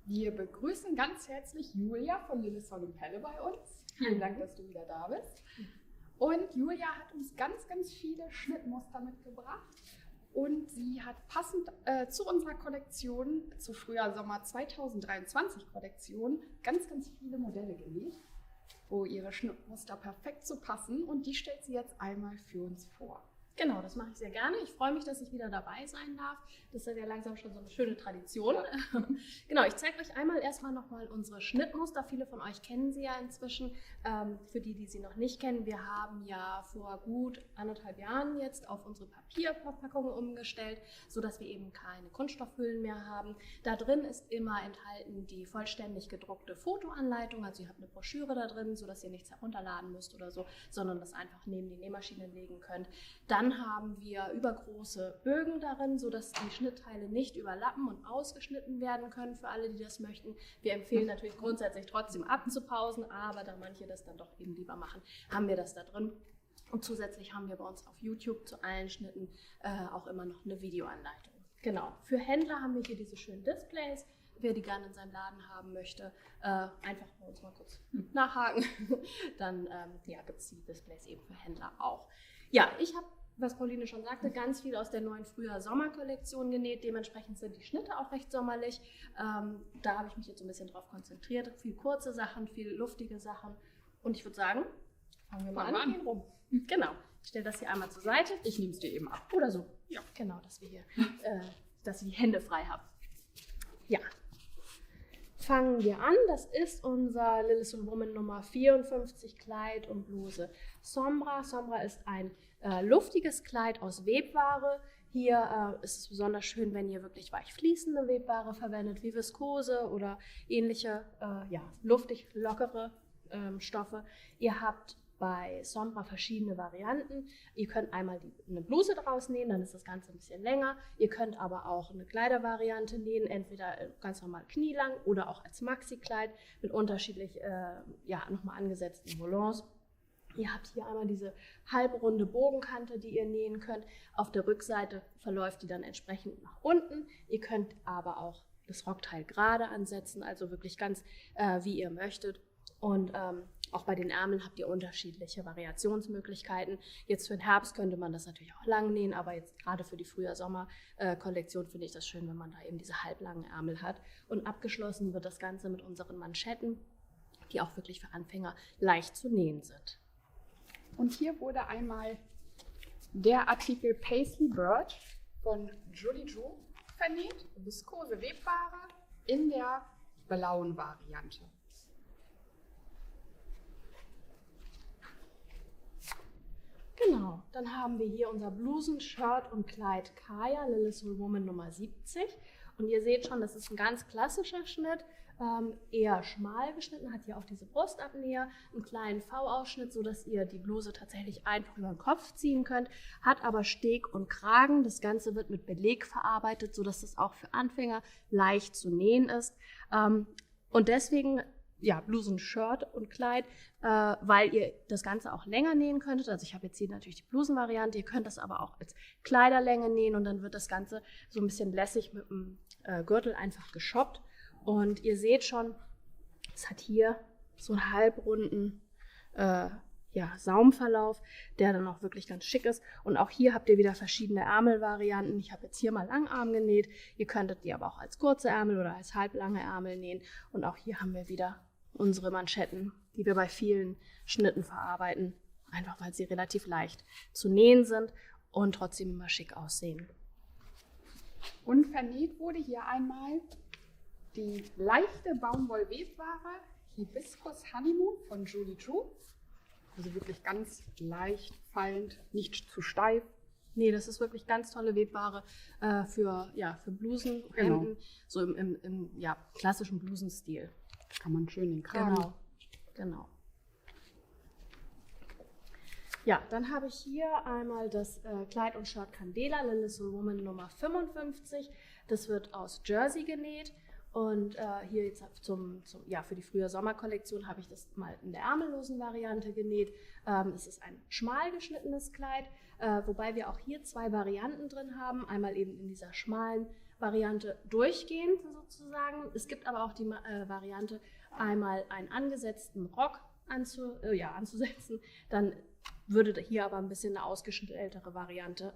Wir begrüßen ganz herzlich Julia von Lilleshall und Pelle bei uns. Vielen Dank, dass du wieder da bist. Und Julia hat uns ganz, ganz viele Schnittmuster mitgebracht. Und sie hat passend zu unserer Kollektion, zur Frühjahr-Sommer 2023 Kollektion, ganz, ganz viele Modelle genäht, wo ihre Schnittmuster perfekt zu passen. Und die stellt sie jetzt einmal für uns vor. Genau, das mache ich sehr gerne. Ich freue mich, dass ich wieder dabei sein darf. Das ist ja langsam schon so eine schöne Tradition. Genau, ich zeige euch einmal erstmal nochmal unsere Schnittmuster. Viele von euch kennen sie ja inzwischen. Für die, die sie noch nicht kennen, wir haben ja vor gut 1,5 Jahren jetzt auf unsere Papierverpackungen umgestellt, sodass wir eben keine Kunststoffhüllen mehr haben. Da drin ist immer enthalten die vollständig gedruckte Fotoanleitung. Also ihr habt eine Broschüre da drin, sodass ihr nichts herunterladen müsst oder so, sondern das einfach neben die Nähmaschine legen könnt. Dann haben wir übergroße Bögen darin, sodass die Schnittteile nicht überlappen und ausgeschnitten werden können für alle, die das möchten. Wir empfehlen natürlich grundsätzlich trotzdem abzupausen, aber da manche das dann doch eben lieber machen, haben wir das da drin. Und zusätzlich haben wir bei uns auf YouTube zu allen Schnitten auch immer noch eine Videoanleitung. Genau, für Händler haben wir hier diese schönen Displays. Wer die gerne in seinem Laden haben möchte, einfach bei uns mal kurz nachhaken. Dann gibt es die Displays eben für Händler auch. Ja, ich habe, was Pauline schon sagte, ganz viel aus der neuen Frühjahr-Sommer-Kollektion genäht. Dementsprechend sind die Schnitte auch recht sommerlich. Da habe ich mich jetzt so ein bisschen drauf konzentriert. Viel kurze Sachen, viel luftige Sachen. Und ich würde sagen, fangen wir mal an. Gehen rum. Genau. Ich stelle das hier einmal zur Seite. Ich nehme es dir eben ab. Oder so. Ja. Genau, dass wir hier, dass ihr die Hände frei habt. Ja. Fangen wir an. Das ist unser Lilleshall Woman Nummer 54 Kleid und Bluse Sombra. Sombra ist ein luftiges Kleid aus Webware. Hier ist es besonders schön, wenn ihr wirklich weich fließende Webware verwendet, wie Viskose oder ähnliche luftig lockere Stoffe. Ihr habt bei Sombra verschiedene Varianten. Ihr könnt einmal eine Bluse draus nähen, dann ist das Ganze ein bisschen länger. Ihr könnt aber auch eine Kleidervariante nähen, entweder ganz normal knielang oder auch als Maxi-Kleid mit unterschiedlich nochmal angesetzten Volants. Ihr habt hier einmal diese halbrunde Bogenkante, die ihr nähen könnt. Auf der Rückseite verläuft die dann entsprechend nach unten. Ihr könnt aber auch das Rockteil gerade ansetzen, also wirklich ganz wie ihr möchtet. Und auch bei den Ärmeln habt ihr unterschiedliche Variationsmöglichkeiten. Jetzt für den Herbst könnte man das natürlich auch lang nähen, aber jetzt gerade für die Frühjahr-Sommer-Kollektion finde ich das schön, wenn man da eben diese halblangen Ärmel hat. Und abgeschlossen wird das Ganze mit unseren Manschetten, die auch wirklich für Anfänger leicht zu nähen sind. Und hier wurde einmal der Artikel Paisley Bird von Julie Drew vernäht, viskose Webware in der blauen Variante. Genau, dann haben wir hier unser Blusen, Shirt und Kleid Kaya, Lilleshall Woman Nummer 70. Und ihr seht schon, das ist ein ganz klassischer Schnitt, eher schmal geschnitten, hat hier auch diese Brustabnäher, einen kleinen V-Ausschnitt, sodass ihr die Bluse tatsächlich einfach über den Kopf ziehen könnt, hat aber Steg und Kragen. Das Ganze wird mit Beleg verarbeitet, sodass es auch für Anfänger leicht zu nähen ist. Und deswegen Blusen, Shirt und Kleid, weil ihr das Ganze auch länger nähen könntet. Also ich habe jetzt hier natürlich die Blusenvariante, ihr könnt das aber auch als Kleiderlänge nähen und dann wird das Ganze so ein bisschen lässig mit dem Gürtel einfach geschoppt. Und ihr seht schon, es hat hier so einen halbrunden Saumverlauf, der dann auch wirklich ganz schick ist. Und auch hier habt ihr wieder verschiedene Ärmelvarianten. Ich habe jetzt hier mal Langarm genäht. Ihr könntet die aber auch als kurze Ärmel oder als halblange Ärmel nähen. Und auch hier haben wir wieder unsere Manschetten, die wir bei vielen Schnitten verarbeiten, einfach weil sie relativ leicht zu nähen sind und trotzdem immer schick aussehen. Und vernäht wurde hier einmal die leichte Baumwollwebware Hibiscus Honeymoon von Julie Drew. Also wirklich ganz leicht fallend, nicht zu steif. Nee, das ist wirklich ganz tolle Webware für Blusen, Hemden, so im klassischen Blusenstil. Kann man schön den Kragen. Genau. Ja, dann habe ich hier einmal das Kleid und Shirt Candela, Lilleshall Woman Nummer 55. Das wird aus Jersey genäht. Und hier jetzt für die Frühjahr-Sommer-Kollektion habe ich das mal in der ärmellosen Variante genäht. Es ist ein schmal geschnittenes Kleid. wobei wir auch hier 2 Varianten drin haben. Einmal eben in dieser schmalen Variante durchgehend sozusagen. Es gibt aber auch die Variante, einmal einen angesetzten Rock anzusetzen. Dann würde hier aber ein bisschen eine ausgestelltere Variante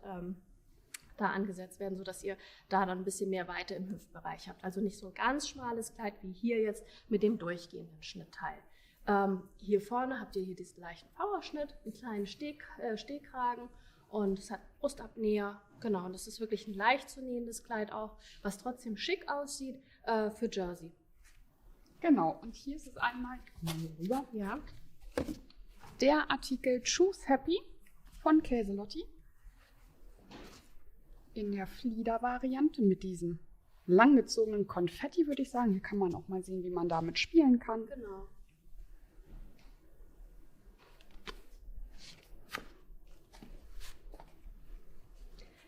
da angesetzt werden, sodass ihr da dann ein bisschen mehr Weite im Hüftbereich habt. Also nicht so ein ganz schmales Kleid wie hier jetzt mit dem durchgehenden Schnittteil. Hier vorne habt ihr hier diesen leichten Powerschnitt, einen kleinen Stehkragen und es hat Brustabnäher. Genau, und das ist wirklich ein leicht zu nähendes Kleid auch, was trotzdem schick aussieht für Jersey. Genau, und hier ist es einmal, mal hier rüber, Ja. der Artikel Choose Happy von Käselotti. In der Flieder-Variante mit diesem langgezogenen Konfetti, würde ich sagen. Hier kann man auch mal sehen, wie man damit spielen kann. Genau.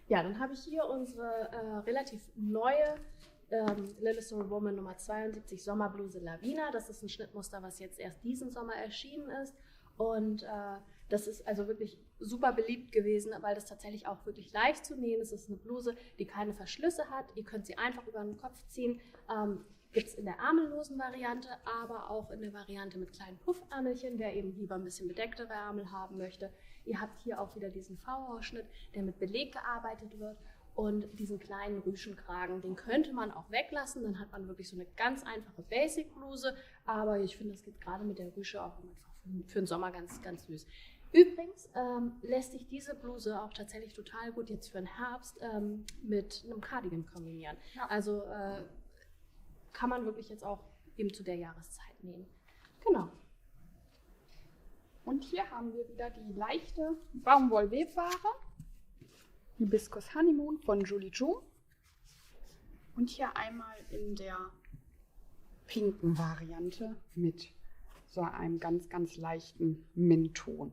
Ja, dann habe ich hier unsere relativ neue Little Soul Woman Nummer 72 Sommerbluse Lavina. Das ist ein Schnittmuster, was jetzt erst diesen Sommer erschienen ist. Und das ist also wirklich super beliebt gewesen, weil das tatsächlich auch wirklich leicht zu nähen ist. Es ist eine Bluse, die keine Verschlüsse hat. Ihr könnt sie einfach über den Kopf ziehen. Gibt es in der ärmellosen Variante, aber auch in der Variante mit kleinen Puffärmelchen, wer eben lieber ein bisschen bedecktere Ärmel haben möchte. Ihr habt hier auch wieder diesen V-Ausschnitt, der mit Beleg gearbeitet wird. Und diesen kleinen Rüschenkragen, den könnte man auch weglassen. Dann hat man wirklich so eine ganz einfache Basic-Bluse. Aber ich finde, das geht gerade mit der Rüsche auch einfach für den Sommer ganz, ganz süß. Übrigens lässt sich diese Bluse auch tatsächlich total gut jetzt für den Herbst mit einem Cardigan kombinieren. Ja. Also kann man wirklich jetzt auch eben zu der Jahreszeit nähen. Genau. Und hier haben wir wieder die leichte Baumwollwebware. Hibiscus Honeymoon von Julie Chu. Und hier einmal in der pinken Variante mit so einem ganz, ganz leichten Mintton.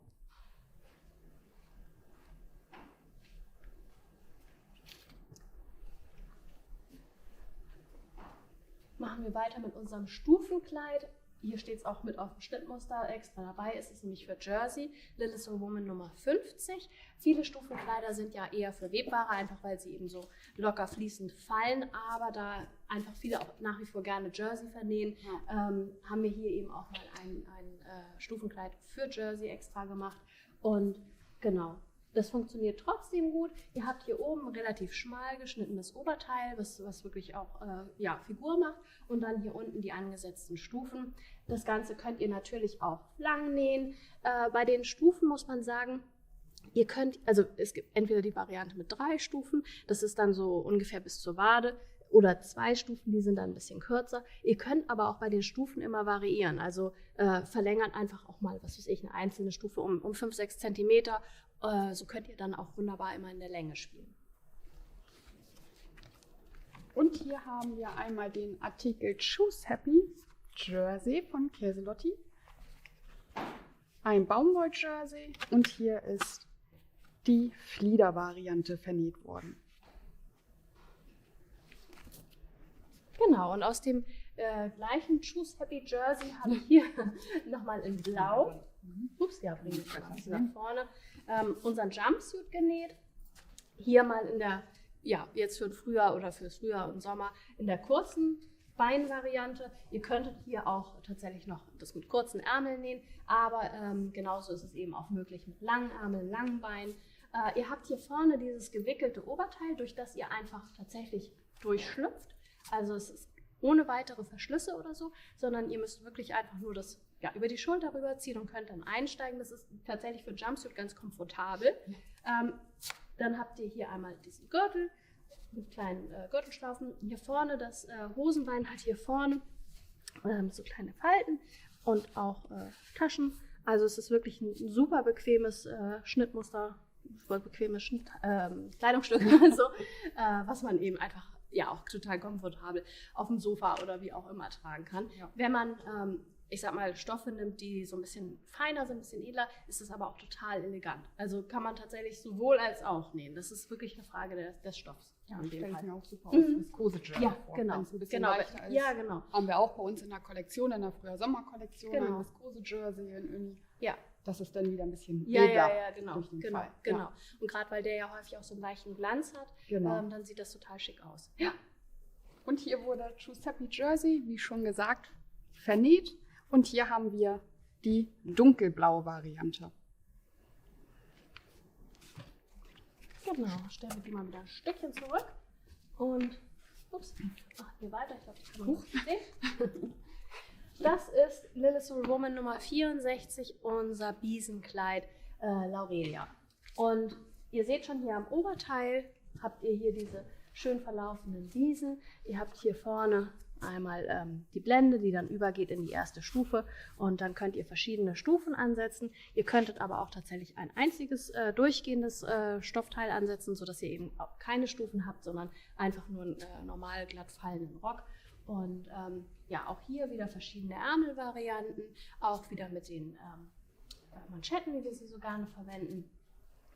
Machen wir weiter mit unserem Stufenkleid. Hier steht es auch mit auf dem Schnittmuster extra dabei. Es ist nämlich für Jersey, Little Soul Woman Nummer 50. Viele Stufenkleider sind ja eher für Webware, einfach weil sie eben so locker fließend fallen. Aber da einfach viele auch nach wie vor gerne Jersey vernähen, haben wir hier eben auch mal ein Stufenkleid für Jersey extra gemacht. Und genau, das funktioniert trotzdem gut. Ihr habt hier oben ein relativ schmal geschnittenes Oberteil, was wirklich auch Figur macht. Und dann hier unten die angesetzten Stufen. Das Ganze könnt ihr natürlich auch lang nähen. Bei den Stufen muss man sagen, ihr könnt, also es gibt entweder die Variante mit 3 Stufen, das ist dann so ungefähr bis zur Wade, oder 2 Stufen, die sind dann ein bisschen kürzer. Ihr könnt aber auch bei den Stufen immer variieren, also verlängern einfach auch mal, was weiß ich, eine einzelne Stufe um 5-6 Zentimeter. So könnt ihr dann auch wunderbar immer in der Länge spielen. Und hier haben wir einmal den Artikel Choose Happy Jersey von Käselotti. Ein Baumwoll-Jersey und hier ist die Flieder-Variante vernäht worden. Genau, und aus dem gleichen Choose Happy Jersey habe ich hier nochmal in Blau, bringe ich das nach vorne, unseren Jumpsuit genäht. Hier mal in der, jetzt für Frühjahr oder fürs Frühjahr und Sommer in der kurzen Beinvariante. Ihr könntet hier auch tatsächlich noch das mit kurzen Ärmeln nähen, aber genauso ist es eben auch möglich mit langen Ärmeln, langen Beinen. Ihr habt hier vorne dieses gewickelte Oberteil, durch das ihr einfach tatsächlich durchschlüpft. Also es ist ohne weitere Verschlüsse oder so, sondern ihr müsst wirklich einfach nur das über die Schulter rüberziehen und könnt dann einsteigen. Das ist tatsächlich für Jumpsuit ganz komfortabel. Dann habt ihr hier einmal diesen Gürtel mit kleinen Gürtelschlaufen. Hier vorne das Hosenbein hat hier vorne so kleine Falten und auch Taschen. Also es ist wirklich ein super bequemes Schnittmuster, super bequemes Kleidungsstück, was man eben einfach auch total komfortabel auf dem Sofa oder wie auch immer tragen kann. Ja. Wenn man ich sag mal, Stoffe nimmt, die so ein bisschen feiner sind, ein bisschen edler, ist es aber auch total elegant. Also kann man tatsächlich sowohl als auch nähen. Das ist wirklich eine Frage des Stoffs. Ja, in das dem stelle ich Fall. mir auch super auf Viskose-Jersey Ja, vor. genau. Wenn es ein bisschen Genau, leichter ist. ja, genau. Haben wir auch bei uns in der Kollektion, in der Frühjahr-Sommer-Kollektion, Genau. ein Viskose-Jersey in Uni. Ja. Das ist dann wieder ein bisschen Ja, edler genau. durch den Genau, Fall. genau. Ja. Und gerade weil der ja häufig auch so einen leichten Glanz hat, Genau. dann sieht das total schick aus. Ja. Und hier wurde Giuseppe Jersey, wie schon gesagt, vernäht. Und hier haben wir die dunkelblaue Variante. Genau, stellen wir die mal wieder ein Stückchen zurück. Und, ups, hier weiter, ich glaube, das kann man nicht sehen. Das ist Little Soul Woman Nummer 64, unser Biesenkleid Laurelia. Und ihr seht schon hier am Oberteil, habt ihr hier diese schön verlaufenden Biesen. Ihr habt hier vorne einmal die Blende, die dann übergeht in die erste Stufe, und dann könnt ihr verschiedene Stufen ansetzen. Ihr könntet aber auch tatsächlich ein einziges durchgehendes Stoffteil ansetzen, sodass ihr eben auch keine Stufen habt, sondern einfach nur einen normal glatt fallenden Rock. Und ja, auch hier wieder verschiedene Ärmelvarianten, auch wieder mit den Manschetten, wie wir sie so gerne verwenden,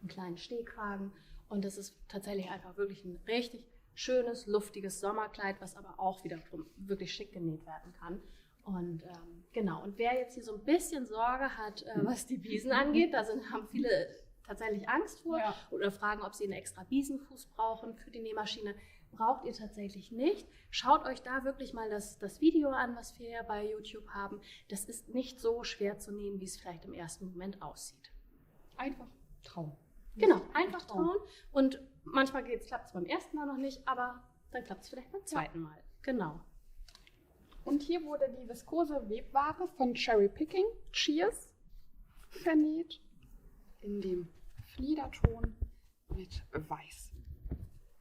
einen kleinen Stehkragen. Und das ist tatsächlich einfach wirklich ein richtig schönes, luftiges Sommerkleid, was aber auch wieder wirklich schick genäht werden kann. Und genau, und wer jetzt hier so ein bisschen Sorge hat, was die Biesen angeht, haben viele tatsächlich Angst vor, Ja. oder fragen, ob sie einen extra Biesenfuß brauchen für die Nähmaschine. Braucht ihr tatsächlich nicht. Schaut euch da wirklich mal das Video an, was wir ja bei YouTube haben. Das ist nicht so schwer zu nähen, wie es vielleicht im ersten Moment aussieht. Einfach trauen. Genau, einfach trauen. Und manchmal klappt es beim ersten Mal noch nicht, aber dann klappt es vielleicht beim zweiten Mal. Genau. Und hier wurde die Viskose-Webware von Cherry Picking Cheers vernäht in dem Fliederton mit Weiß.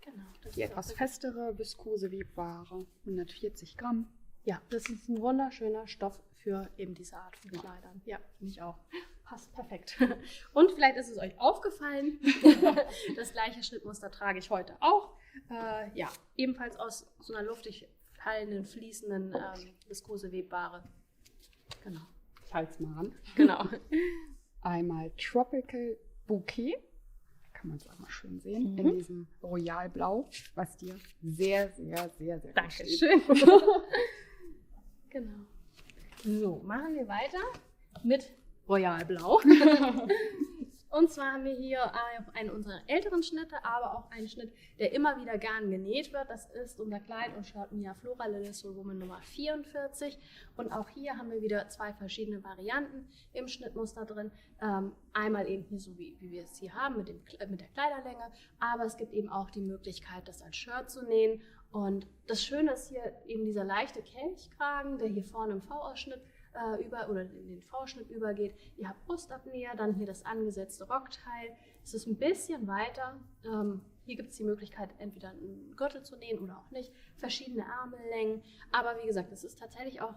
Genau. Das Die ist etwas auch festere Viskose-Webware, 140 Gramm. Ja, das ist ein wunderschöner Stoff für eben diese Art von Kleidern. Ja, finde ich auch. Passt perfekt. Und vielleicht ist es euch aufgefallen, das gleiche Schnittmuster trage ich heute auch. Ja, ebenfalls aus so einer luftig fallenden, fließenden Viskose-Webware. Genau. Ich halte es mal an. Genau. Einmal Tropical Bouquet. Kann man es auch mal schön sehen. In diesem Royalblau, was dir sehr, sehr, sehr, sehr gut steht. Dankeschön. Genau. So, machen wir weiter mit Royalblau. Und zwar haben wir hier einen unserer älteren Schnitte, aber auch einen Schnitt, der immer wieder gern genäht wird. Das ist unser Kleid und Shirt Mia Flora Little Soul Woman Nummer 44. Und auch hier haben wir wieder zwei verschiedene Varianten im Schnittmuster drin. Einmal eben hier so, wie wir es hier haben, mit der Kleiderlänge. Aber es gibt eben auch die Möglichkeit, das als Shirt zu nähen. Und das Schöne ist hier eben dieser leichte Kelchkragen, der hier vorne im V-Ausschnitt oder in den V-Schnitt übergeht. Ihr habt Brustabnäher, dann hier das angesetzte Rockteil. Es ist ein bisschen weiter. Hier gibt es die Möglichkeit, entweder einen Gürtel zu nähen oder auch nicht. Verschiedene Ärmellängen. Aber wie gesagt, es ist tatsächlich auch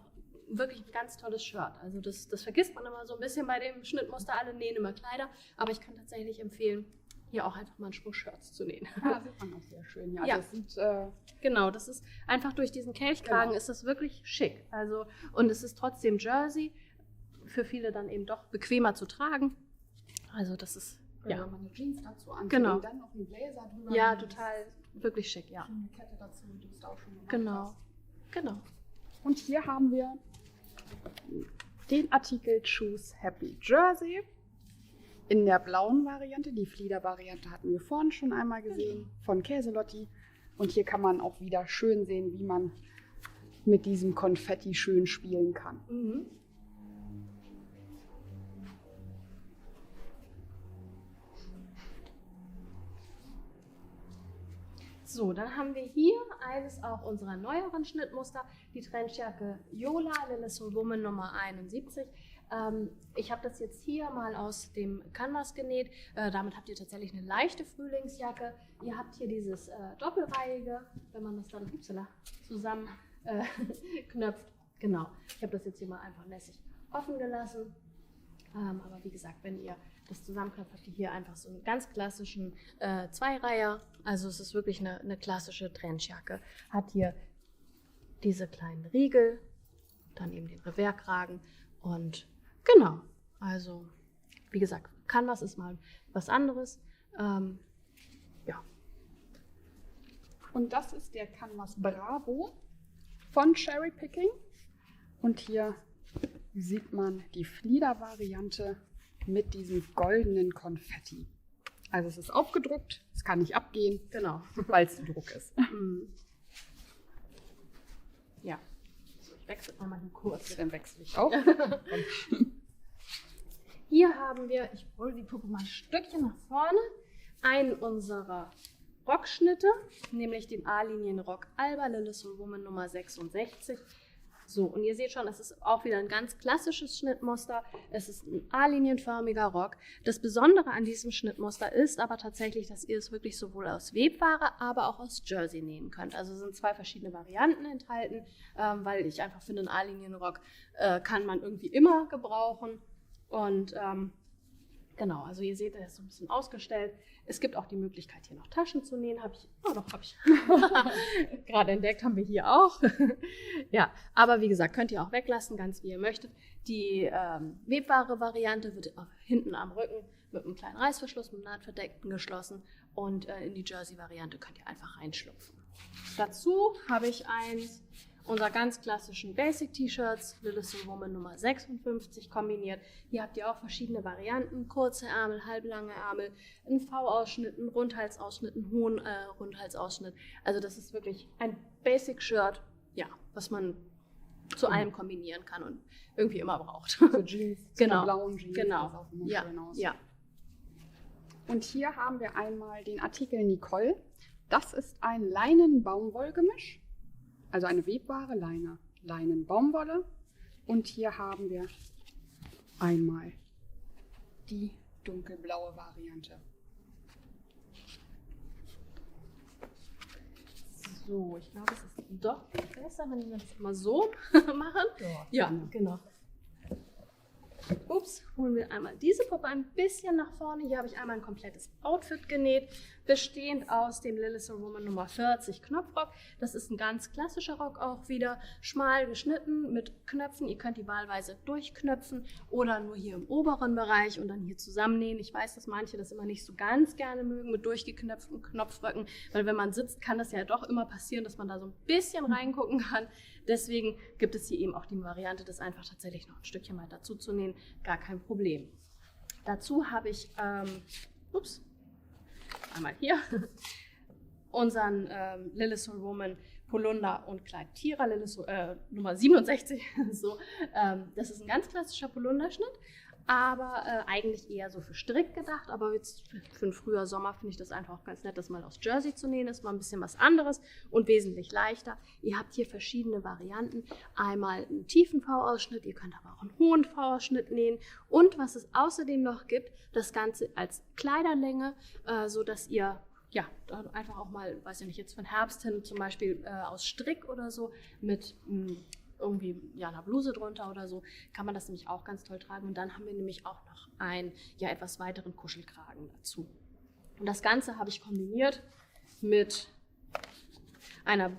wirklich ein ganz tolles Shirt. Also das vergisst man immer so ein bisschen bei dem Schnittmuster. Alle nähen immer Kleider. Aber ich kann tatsächlich empfehlen, hier auch einfach mal einen Schwung Shirts zu nähen. Ja, sieht man auch sehr schön. Ja, Ja. das sieht, Genau, das ist einfach durch diesen Kelchkragen ist das wirklich schick. Also, und es ist trotzdem Jersey, für viele dann eben doch bequemer zu tragen. Also das ist, wenn ja, man eine Jeans dazu anzieht Genau. und dann noch einen Blazer drüber. ja, dann ist total, wirklich schick, ja. eine Kette dazu, die du auch schon gemacht Genau, hast. genau. Und hier haben wir den Artikel Choose Happy Jersey in der blauen Variante. Die Flieder-Variante hatten wir vorhin schon einmal gesehen von Käselotti. Und hier kann man auch wieder schön sehen, wie man mit diesem Konfetti schön spielen kann. Mhm. So, dann haben wir hier eines auch unserer neueren Schnittmuster, die Trenchjacke Yola Little Soul Woman Nummer 71. Ich habe das jetzt hier mal aus dem Canvas genäht. Damit habt ihr tatsächlich eine leichte Frühlingsjacke. Ihr habt hier dieses doppelreihige, wenn man das dann zusammen knöpft. Genau, ich habe das jetzt hier mal einfach lässig offen gelassen. Aber wie gesagt, wenn ihr das zusammenknöpft, habt ihr hier einfach so einen ganz klassischen Zweireiher. Also es ist wirklich eine klassische Trenchjacke. Hat hier diese kleinen Riegel dann eben den Revers-Kragen. Und genau, also wie gesagt, Canvas ist mal was anderes. Ja. Und das ist der Canvas Bravo von Cherry Picking. Und hier sieht man die Flieder-Variante mit diesem goldenen Konfetti. Also es ist aufgedruckt, es kann nicht abgehen, Genau. weil es Druck ist. Ja. So, ich wechsle mal hier kurz. Dann wechsle ich auch. Hier haben wir, ich hole die Puppe mal ein Stückchen nach vorne, einen unserer Rockschnitte, nämlich den A-Linien-Rock Alba Lillison Woman Nummer 66. So, und ihr seht schon, es ist auch wieder ein ganz klassisches Schnittmuster. Es ist ein A-linienförmiger Rock. Das Besondere an diesem Schnittmuster ist aber tatsächlich, dass ihr es wirklich sowohl aus Webware, aber auch aus Jersey nähen könnt. Also sind 2 verschiedene Varianten enthalten, weil ich einfach finde, einen A-Linien-Rock kann man irgendwie immer gebrauchen. Und genau, also ihr seht, er ist so ein bisschen ausgestellt. Es gibt auch die Möglichkeit, hier noch Taschen zu nähen. Habe ich gerade entdeckt, haben wir hier auch. Ja, aber wie gesagt, könnt ihr auch weglassen, ganz wie ihr möchtet. Die Webware-Variante wird hinten am Rücken mit einem kleinen Reißverschluss, mit Nahtverdeckten geschlossen. Und in die Jersey-Variante könnt ihr einfach reinschlupfen. Dazu habe ich eins unserer ganz klassischen Basic-T-Shirts, Lillison Woman Nummer 56 kombiniert. Hier habt ihr auch verschiedene Varianten, kurze Ärmel, halblange Ärmel, einen V-Ausschnitt, einen Rundhalsausschnitt, einen hohen Rundhalsausschnitt. Also das ist wirklich ein Basic-Shirt, ja, was man zu allem kombinieren kann und irgendwie immer braucht. So Jeans, genau, blauen Jeans, genau. das auch immer Ja, schön aus. ja. Und hier haben wir einmal den Artikel Nicole. Das ist ein Leinen-Baumwoll-Gemisch. Also eine Webware, Leinen-Baumwolle. Und hier haben wir einmal die dunkelblaue Variante. So, ich glaube, es ist doch besser, wenn wir das mal so machen. Ja, genau. Ups, holen wir einmal diese Puppe ein bisschen nach vorne. Hier habe ich einmal ein komplettes Outfit genäht, bestehend aus dem Lillison Woman Nummer 40 Knopfrock. Das ist ein ganz klassischer Rock auch wieder, schmal geschnitten mit Knöpfen. Ihr könnt die wahlweise durchknöpfen oder nur hier im oberen Bereich und dann hier zusammennähen. Ich weiß, dass manche das immer nicht so ganz gerne mögen mit durchgeknöpften Knopfröcken, weil wenn man sitzt, kann das ja doch immer passieren, dass man da so ein bisschen reingucken kann. Deswegen gibt es hier eben auch die Variante, das einfach tatsächlich noch ein Stückchen mal dazu zu nähen. Gar kein Problem. Dazu habe ich, einmal hier, unseren Lillison Woman Polunder und Kleid Tira Nummer 67. So, das ist ein ganz klassischer Polunderschnitt, aber eigentlich eher so für Strick gedacht. Aber jetzt für den Frühjahr, Sommer finde ich das einfach auch ganz nett, das mal aus Jersey zu nähen. Das ist mal ein bisschen was anderes und wesentlich leichter. Ihr habt hier verschiedene Varianten. Einmal einen tiefen V-Ausschnitt, ihr könnt aber auch einen hohen V-Ausschnitt nähen. Und was es außerdem noch gibt, das Ganze als Kleiderlänge, sodass ihr ja, einfach auch mal, weiß ich nicht, jetzt von Herbst hin zum Beispiel aus Strick oder so mit irgendwie ja, einer Bluse drunter oder so, kann man das nämlich auch ganz toll tragen. Und dann haben wir nämlich auch noch einen ja, etwas weiteren Kuschelkragen dazu. Und das Ganze habe ich kombiniert mit einer,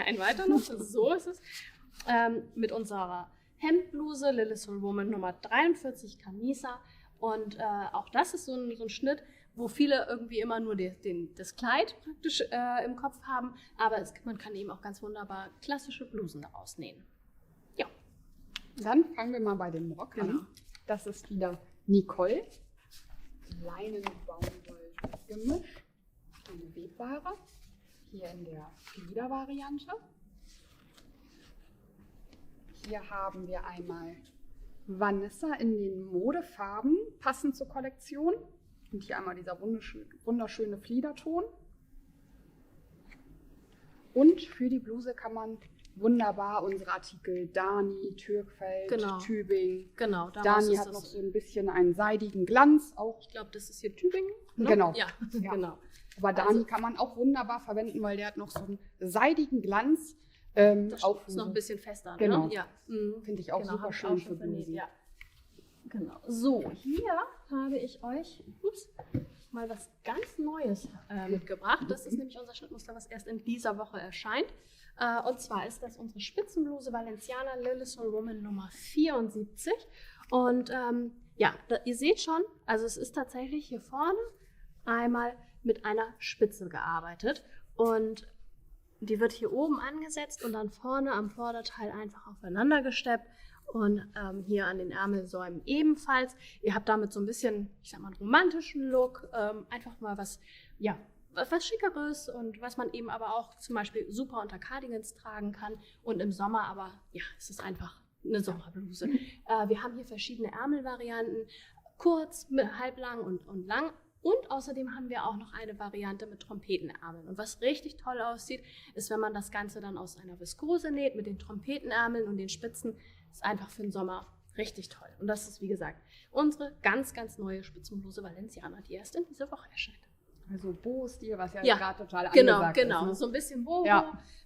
ein weiter noch, so ist es, mit unserer Hemdbluse Lillison Woman Nummer 43 Camisa. Und auch das ist so ein Schnitt, wo viele irgendwie immer nur das Kleid praktisch im Kopf haben, aber man kann eben auch ganz wunderbar klassische Blusen daraus nähen. Ja. Dann fangen wir mal bei dem Rock an. Das ist wieder Nicole. Leinen-Baumwoll-Gemisch. Eine Webware. Hier in der Flieder-Variante. Hier haben wir einmal Vanessa in den Modefarben, passend zur Kollektion. Und hier einmal dieser wunderschöne Fliederton. Und für die Bluse kann man wunderbar unsere Artikel Dani, Türkfeld, Tübingen. Genau, Dani hat noch so ein bisschen einen seidigen Glanz. Auch. Ich glaube, das ist hier Tübingen. Ne? Genau. Ja, genau. Aber Dani kann man auch wunderbar verwenden, weil der hat noch so einen seidigen Glanz. Das ist noch ein bisschen fester. Genau. Ne? Ja. Finde ich auch super schön für Blusen. Ja. Genau. So, hier habe ich euch mal was ganz Neues mitgebracht. Das ist nämlich unser Schnittmuster, was erst in dieser Woche erscheint. Und zwar ist das unsere Spitzenbluse Valenciana Lillesol Woman Nummer 74. Und ja, ihr seht schon, also es ist tatsächlich hier vorne einmal mit einer Spitze gearbeitet. Und die wird hier oben angesetzt und dann vorne am Vorderteil einfach aufeinander gesteppt. Und hier an den Ärmelsäumen ebenfalls. Ihr habt damit so ein bisschen, ich sag mal, einen romantischen Look. Einfach mal was, ja, was Schickeres und was man eben aber auch zum Beispiel super unter Cardigans tragen kann. Und im Sommer aber, ja, es ist einfach eine Sommerbluse. Wir haben hier verschiedene Ärmelvarianten, kurz, halblang und lang. Und außerdem haben wir auch noch eine Variante mit Trompetenärmeln. Und was richtig toll aussieht, ist, wenn man das Ganze dann aus einer Viskose näht mit den Trompetenärmeln und den Spitzen. Ist einfach für den Sommer richtig toll. Und das ist, wie gesagt, unsere ganz, ganz neue Spitzenbluse Valenciana, die erst in dieser Woche erscheint. Also Boho-Stil, was ja, gerade total genau, angesagt genau. ist. Ne? So ein bisschen Boho,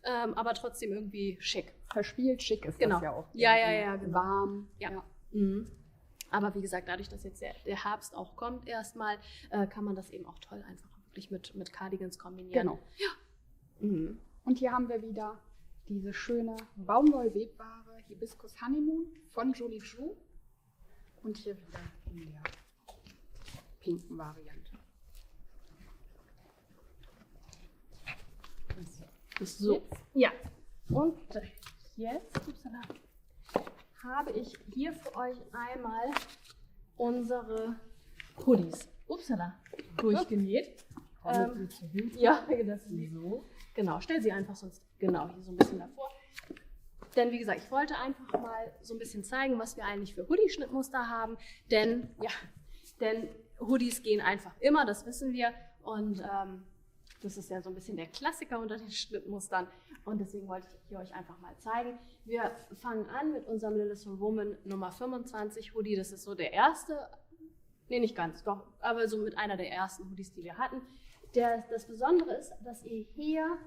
aber trotzdem irgendwie schick. Verspielt schick ist genau. das ja auch. Ja, genau. Warm. Ja. Mhm. Aber wie gesagt, dadurch, dass jetzt der Herbst auch kommt erstmal, kann man das eben auch toll einfach wirklich mit Cardigans kombinieren. Genau. Ja. Mhm. Und hier haben wir wieder diese schöne Baumwollwebbare Hibiscus Honeymoon von Jolie Jou. Und hier wieder in der pinken Variante. So. Ja. Und jetzt habe ich hier für euch einmal unsere Hoodies. Upsala. Durchgenäht. Ja, das ist so. Genau, stell sie einfach sonst genau hier so ein bisschen davor. Denn wie gesagt, ich wollte einfach mal so ein bisschen zeigen, was wir eigentlich für Hoodie-Schnittmuster haben. Denn Hoodies gehen einfach immer, das wissen wir. Und das ist ja so ein bisschen der Klassiker unter den Schnittmustern. Und deswegen wollte ich hier euch einfach mal zeigen. Wir fangen an mit unserem Lillesol Woman Nummer 25 Hoodie. Das ist so der erste, nee, nicht ganz, doch, aber so mit einer der ersten Hoodies, die wir hatten. Das Besondere ist, dass ihr hier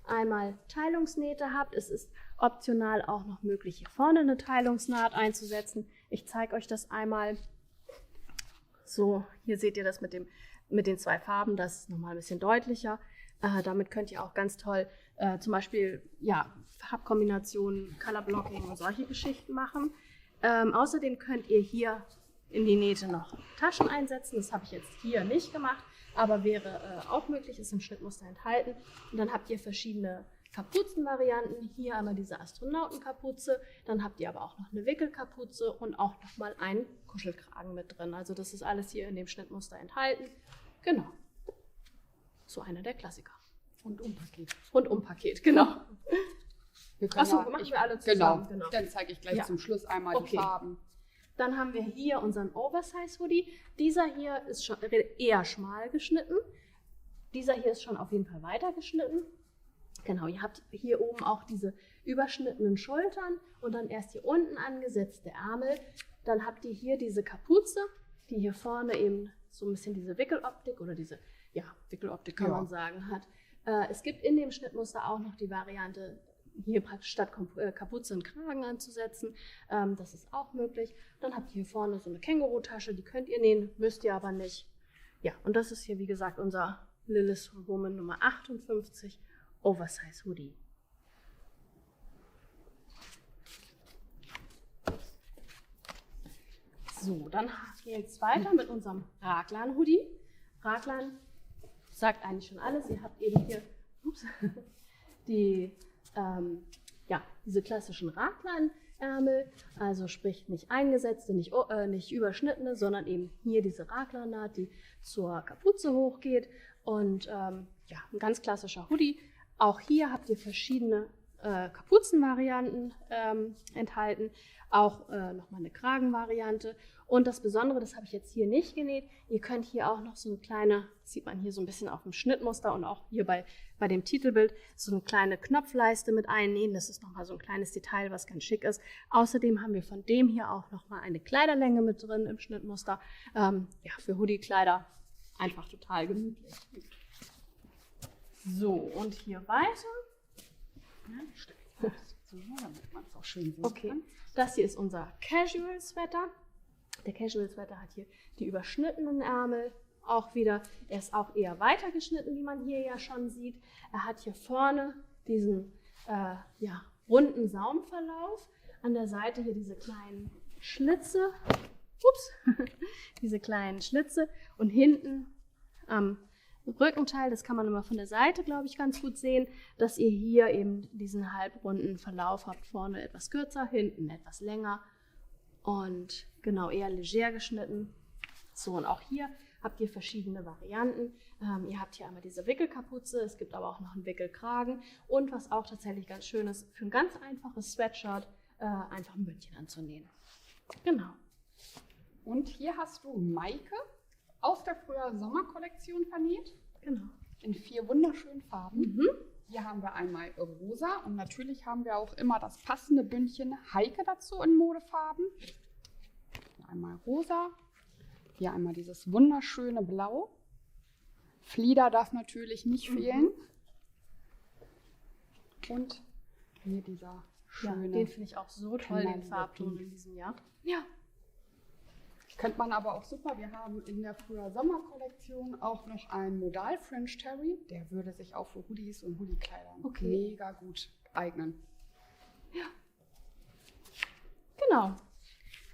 einmal Teilungsnähte habt. Es ist optional auch noch möglich, hier vorne eine Teilungsnaht einzusetzen. Ich zeige euch das einmal. So, hier seht ihr das mit den zwei Farben. Das ist nochmal ein bisschen deutlicher. Damit könnt ihr auch ganz toll zum Beispiel Farbkombinationen, Color Blocking und solche Geschichten machen. Außerdem könnt ihr hier in die Nähte noch Taschen einsetzen. Das habe ich jetzt hier nicht gemacht, aber wäre auch möglich, ist im Schnittmuster enthalten. Und dann habt ihr verschiedene Kapuzenvarianten. Hier einmal diese Astronautenkapuze, dann habt ihr aber auch noch eine Wickelkapuze und auch nochmal einen Kuschelkragen mit drin. Also das ist alles hier in dem Schnittmuster enthalten. Genau. So einer der Klassiker. Rundum-Paket, genau. Achso, machen wir alle zusammen. Genau. Dann zeige ich gleich zum Schluss einmal die Farben. Dann haben wir hier unseren Oversize-Hoodie. Dieser hier ist schon eher schmal geschnitten. Dieser hier ist schon auf jeden Fall weiter geschnitten. Genau, ihr habt hier oben auch diese überschnittenen Schultern und dann erst hier unten angesetzte Ärmel. Dann habt ihr hier diese Kapuze, die hier vorne eben so ein bisschen diese Wickeloptik oder diese, Wickeloptik kann man sagen, hat. Es gibt in dem Schnittmuster auch noch die Variante, hier praktisch statt Kapuze einen Kragen anzusetzen. Das ist auch möglich. Dann habt ihr hier vorne so eine Känguru-Tasche, die könnt ihr nähen, müsst ihr aber nicht. Ja, und das ist hier, wie gesagt, unser Lillesol Woman Nummer 58 Oversize Hoodie. So, dann geht es weiter mit unserem Raglan-Hoodie. Raglan sagt eigentlich schon alles. Ihr habt eben hier diese klassischen Raglan-Ärmel, also sprich nicht eingesetzte, nicht überschnittene, sondern eben hier diese Raglan-Naht, die zur Kapuze hochgeht. Und ein ganz klassischer Hoodie. Auch hier habt ihr verschiedene Kapuzenvarianten enthalten, auch nochmal eine Kragenvariante. Und das Besondere, das habe ich jetzt hier nicht genäht, ihr könnt hier auch noch so eine kleine, das sieht man hier so ein bisschen auf dem Schnittmuster und auch hier bei dem Titelbild, so eine kleine Knopfleiste mit einnähen. Das ist nochmal so ein kleines Detail, was ganz schick ist. Außerdem haben wir von dem hier auch nochmal eine Kleiderlänge mit drin im Schnittmuster. Für Hoodie-Kleider einfach total gemütlich. So, und hier weiter. So, damit man es auch schön sehen kann. Das hier ist unser Casual Sweater. Der Casual Sweater hat hier die überschnittenen Ärmel auch wieder, er ist auch eher weiter geschnitten, wie man hier ja schon sieht. Er hat hier vorne diesen runden Saumverlauf. An der Seite hier diese kleinen Schlitze. Diese kleinen Schlitze. Und hinten am Rückenteil, das kann man immer von der Seite, glaube ich, ganz gut sehen, dass ihr hier eben diesen halbrunden Verlauf habt. Vorne etwas kürzer, hinten etwas länger. Und genau, eher leger geschnitten. So, und auch hier habt ihr verschiedene Varianten. Ihr habt hier einmal diese Wickelkapuze, es gibt aber auch noch einen Wickelkragen. Und was auch tatsächlich ganz schön ist, für ein ganz einfaches Sweatshirt einfach ein Bündchen anzunähen. Genau. Und hier hast du Maike aus der früher Sommerkollektion vernäht. Genau. In 4 wunderschönen Farben. Hier haben wir einmal rosa und natürlich haben wir auch immer das passende Bündchen Heike dazu in Modefarben. Einmal rosa, hier einmal dieses wunderschöne Blau. Flieder darf natürlich nicht fehlen. Und hier dieser schöne. Den finde ich auch so toll, den Farbton in diesem Jahr. Ja. Könnte man aber auch super. Wir haben in der früher Sommerkollektion auch noch einen Modal French Terry. Der würde sich auch für Hoodies und Hoodie-Kleidern mega gut eignen. Ja. Genau.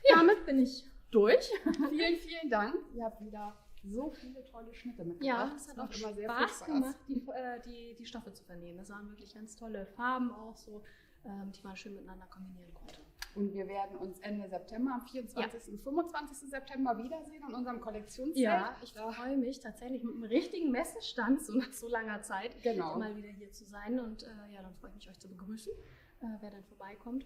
Ja. Damit bin ich durch. Vielen, vielen Dank. Ihr habt wieder so viele tolle Schnitte mitgebracht. Ja, es hat auch immer sehr Spaß gemacht, die Stoffe zu vernähen. Das waren wirklich ganz tolle Farben auch so, die man schön miteinander kombinieren konnte. Und wir werden uns Ende September, am 24. und 25. September wiedersehen in unserem Kollektionszelt. Ja, ich freue mich tatsächlich mit einem richtigen Messestand, so nach so langer Zeit, mal wieder hier zu sein. Und dann freue ich mich, euch zu begrüßen, wer dann vorbeikommt.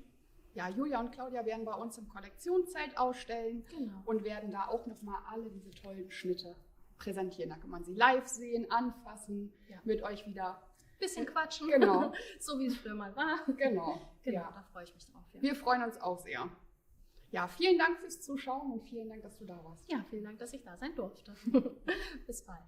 Ja, Julia und Claudia werden bei uns im Kollektionszelt ausstellen und werden da auch nochmal alle diese tollen Schnitte präsentieren. Da kann man sie live sehen, anfassen, mit euch wieder bisschen quatschen, so wie es früher mal war. Genau, da freue ich mich drauf. Ja. Wir freuen uns auch sehr. Ja, vielen Dank fürs Zuschauen und vielen Dank, dass du da warst. Ja, vielen Dank, dass ich da sein durfte. Bis bald.